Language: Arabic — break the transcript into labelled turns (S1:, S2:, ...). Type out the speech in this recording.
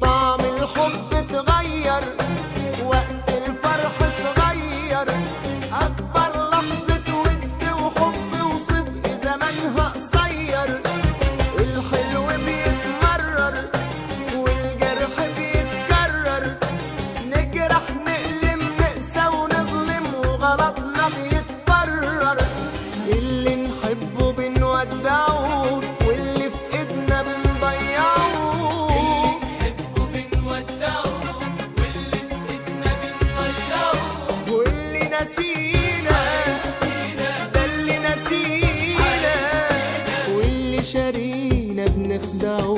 S1: طعم الحب اتغير وقت الفرح صغير، أكبر لحظة ود وحب وصدق زمانها قصير. الحلو بيتمرر والجرح بيتكرر، نجرح نألم نقسى ونظلم وغلطنا بيتبرر. اللي نحبه بنودعه واللي في ايدنا بنضيعه، واللي نسينا ده اللي نسينا، واللي شارينا بنخدعه.